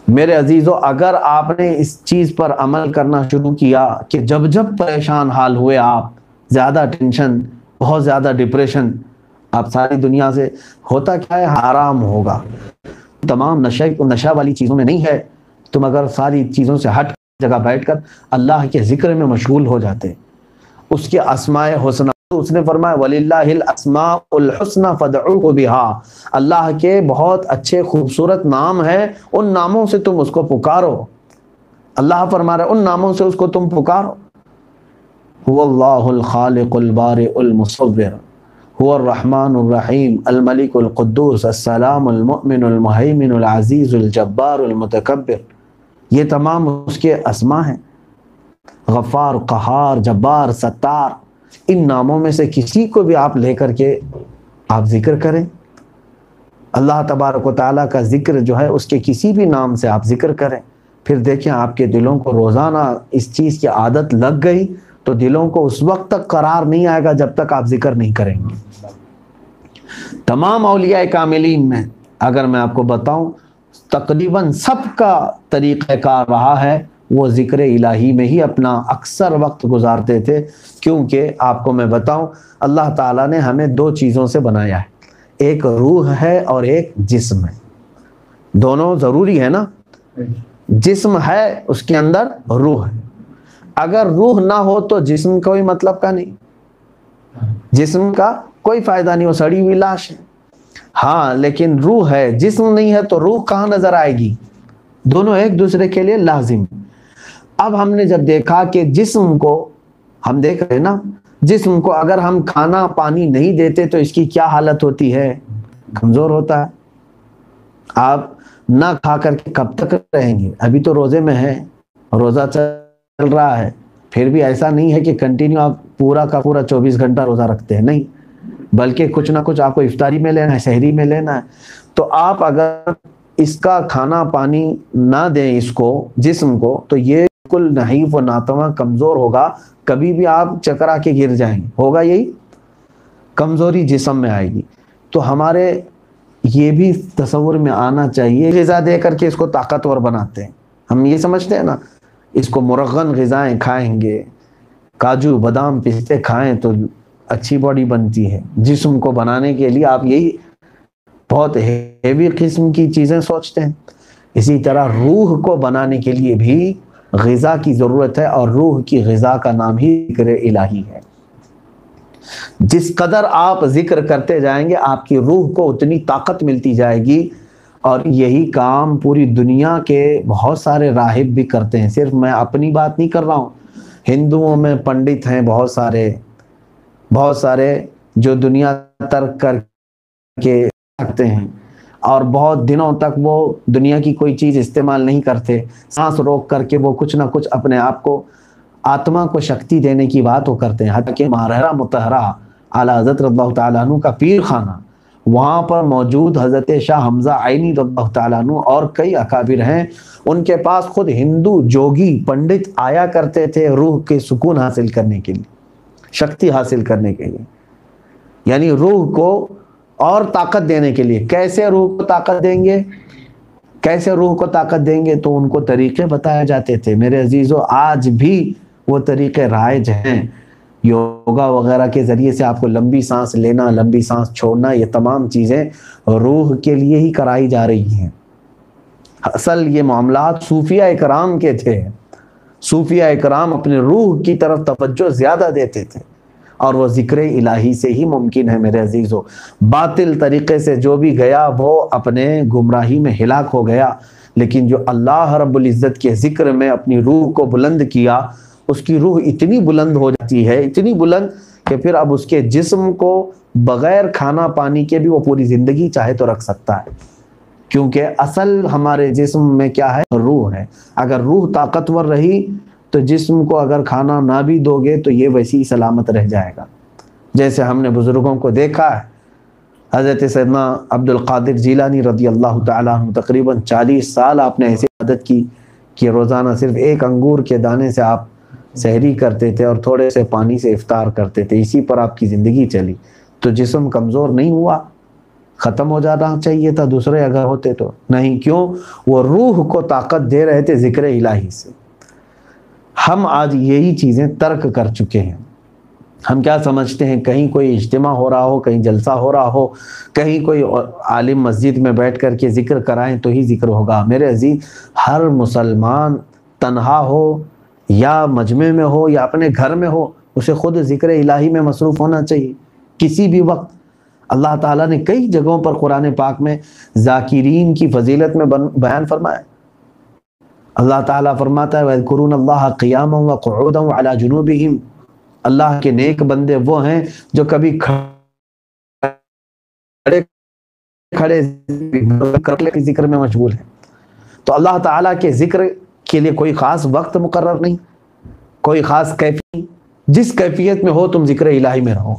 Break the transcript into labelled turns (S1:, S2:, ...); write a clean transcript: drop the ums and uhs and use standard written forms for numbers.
S1: میرے عزیزو، اگر آپ نے اس چیز پر عمل کرنا شروع کیا کہ جب جب پریشان حال ہوئے، آپ زیادہ ٹینشن، بہت زیادہ ڈپریشن، آپ ساری دنیا سے ہوتا کیا ہے، حرام ہوگا، تمام نشہ والی چیزوں میں نہیں ہے، تم اگر ساری چیزوں سے ہٹ جگہ بیٹھ کر اللہ کے ذکر میں مشغول ہو جاتے، اس کے اسماء حسنہ، اس نے فرمایا وَلِلَّهِ الْأَسْمَاءُ الْحُسْنَى فَادْعُوهُ بِهَا، اللہ کے بہت اچھے خوبصورت نام ہیں، ان ناموں سے تم اس کو پکارو۔ اللہ فرما رہا ہے ان ناموں سے اس کو تم پکارو۔ هو اللہ الخالق البارئ المصور، هو الرحمن الرحیم الملک القدوس السلام المؤمن المہیمن العزیز الجبار المتکبر، یہ تمام اس کے اسماء ہیں، غفار، قہار، جبار، ستار۔ ان ناموں میں سے کسی کو بھی آپ لے کر کے آپ ذکر کریں، اللہ تبارک و تعالیٰ کا ذکر جو ہے اس کے کسی بھی نام سے آپ ذکر کریں، پھر دیکھیں آپ کے دلوں کو روزانہ اس چیز کی عادت لگ گئی تو دلوں کو اس وقت تک قرار نہیں آئے گا جب تک آپ ذکر نہیں کریں گے۔ تمام اولیاء کاملین میں اگر میں آپ کو بتاؤں، تقریباً سب کا طریقہ کار رہا ہے وہ ذکر الہی میں ہی اپنا اکثر وقت گزارتے تھے، کیونکہ آپ کو میں بتاؤں اللہ تعالیٰ نے ہمیں دو چیزوں سے بنایا ہے، ایک روح ہے اور ایک جسم ہے، دونوں ضروری ہے نا، جسم ہے اس کے اندر روح ہے، اگر روح نہ ہو تو جسم کوئی مطلب کا نہیں، جسم کا کوئی فائدہ نہیں، وہ سڑی ہوئی لاش ہے۔ ہاں لیکن روح ہے، جسم نہیں ہے تو روح کہاں نظر آئے گی؟ دونوں ایک دوسرے کے لیے لازم۔ اب ہم نے جب دیکھا کہ جسم کو، ہم دیکھ رہے ہیں نا، جسم کو اگر ہم کھانا پانی نہیں دیتے تو اس کی کیا حالت ہوتی ہے؟ کمزور ہوتا ہے۔ آپ نہ کھا کر کے کب تک رہیں گے؟ ابھی تو روزے میں ہے، روزہ چل رہا ہے، پھر بھی ایسا نہیں ہے کہ کنٹینیو آپ پورا کا پورا 24 گھنٹہ روزہ رکھتے ہیں، نہیں، بلکہ کچھ نہ کچھ آپ کو افطاری میں لینا ہے، سحری میں لینا ہے۔ تو آپ اگر اس کا کھانا پانی نہ دیں اس کو، جسم کو، تو یہ بالکل نحیف و ناتواں کمزور ہوگا، کبھی بھی آپ چکرا کے گر جائیں گے، ہوگا یہی، کمزوری جسم میں آئے گی۔ تو ہمارے یہ بھی تصور میں آنا چاہیے، غذا دے کر کے اس کو طاقتور بناتے ہیں، ہم یہ سمجھتے ہیں نا، اس کو مرغن غذائیں کھائیں گے، کاجو بادام پستے کھائیں تو اچھی باڈی بنتی ہے۔ جسم کو بنانے کے لیے آپ یہی بہت ہیوی قسم کی چیزیں سوچتے ہیں۔ اسی طرح روح کو بنانے کے لیے بھی غذا کی ضرورت ہے، اور روح کی غذا کا نام ہی ذکر الہی ہے۔ جس قدر آپ ذکر کرتے جائیں گے آپ کی روح کو اتنی طاقت ملتی جائے گی، اور یہی کام پوری دنیا کے بہت سارے راہب بھی کرتے ہیں، صرف میں اپنی بات نہیں کر رہا ہوں، ہندوؤں میں پنڈت ہیں بہت سارے جو دنیا ترک کر کے رکھتے ہیں، اور بہت دنوں تک وہ دنیا کی کوئی چیز استعمال نہیں کرتے، سانس روک کر کے وہ کچھ نہ کچھ اپنے آپ کو، آتما کو شکتی دینے کی بات وہ کرتے ہیں۔ حتیٰ کہ ماہرہ متحرہ اعلیٰ حضرت رضی اللہ تعالیٰ عنہ کا پیر خانہ، وہاں پر موجود حضرت شاہ حمزہ عینی رضی اللہ تعالیٰ عنہ اور کئی اکابر ہیں، ان کے پاس خود ہندو جوگی پنڈت آیا کرتے تھے روح کے سکون حاصل کرنے کے لیے، شکتی حاصل کرنے کے لیے، یعنی روح کو اور طاقت دینے کے لیے۔ کیسے روح کو طاقت دیں گے، کیسے روح کو طاقت دیں گے؟ تو ان کو طریقے بتایا جاتے تھے۔ میرے عزیزو، آج بھی وہ طریقے رائج ہیں، یوگا وغیرہ کے ذریعے سے آپ کو لمبی سانس لینا، لمبی سانس چھوڑنا، یہ تمام چیزیں روح کے لیے ہی کرائی جا رہی ہیں۔ اصل یہ معاملات صوفیہ اکرام کے تھے، صوفیہ اکرام اپنے روح کی طرف توجہ زیادہ دیتے تھے، اور وہ ذکر الہی سے ہی ممکن ہے۔ میرے عزیزو، باطل طریقے سے جو بھی گیا وہ اپنے گمراہی میں ہلاک ہو گیا، لیکن جو اللہ رب العزت کے ذکر میں اپنی روح کو بلند کیا، اس کی روح اتنی بلند ہو جاتی ہے، اتنی بلند کہ پھر اب اس کے جسم کو بغیر کھانا پانی کے بھی وہ پوری زندگی چاہے تو رکھ سکتا ہے، کیونکہ اصل ہمارے جسم میں کیا ہے؟ روح ہے۔ اگر روح طاقتور رہی تو جسم کو اگر کھانا نہ بھی دو گے تو یہ ویسی ہی سلامت رہ جائے گا۔ جیسے ہم نے بزرگوں کو دیکھا ہے، حضرت سیدنا عبد القادر جیلانی رضی اللہ تعالیٰ عنہ تقریباً 40 سال آپ نے ایسی عادت کی کہ روزانہ صرف ایک انگور کے دانے سے آپ سحری کرتے تھے اور تھوڑے سے پانی سے افطار کرتے تھے، اسی پر آپ کی زندگی چلی، تو جسم کمزور نہیں ہوا، ختم ہو جانا چاہیے تھا دوسرے اگر ہوتے تو، نہیں، کیوں؟ وہ روح کو طاقت دے رہے تھے ذکر الہی سے۔ ہم آج یہی چیزیں ترک کر چکے ہیں۔ ہم کیا سمجھتے ہیں، کہیں کوئی اجتماع ہو رہا ہو، کہیں جلسہ ہو رہا ہو، کہیں کوئی عالم مسجد میں بیٹھ کر کے ذکر کرائیں تو ہی ذکر ہوگا۔ میرے عزیز، ہر مسلمان تنہا ہو یا مجمع میں ہو یا اپنے گھر میں ہو، اسے خود ذکر الہی میں مصروف ہونا چاہیے کسی بھی وقت۔ اللہ تعالیٰ نے کئی جگہوں پر قرآن پاک میں ذاکرین کی فضیلت میں بیان فرمایا۔ اللہ تعالیٰ فرماتا ہے وَيَذْكُرُونَ اللَّهَ قِيَامًا وَقُعُودًا وَعَلَى جُنُوبِهِمْ، اللہ کے نیک بندے وہ ہیں جو کبھی کھڑے ذکر میں مشغول ہیں۔ تو اللہ تعالیٰ کے ذکر کے لیے کوئی خاص وقت مقرر نہیں، کوئی خاص کیفیت، جس کیفیت میں ہو تم ذکر الہی میں رہو۔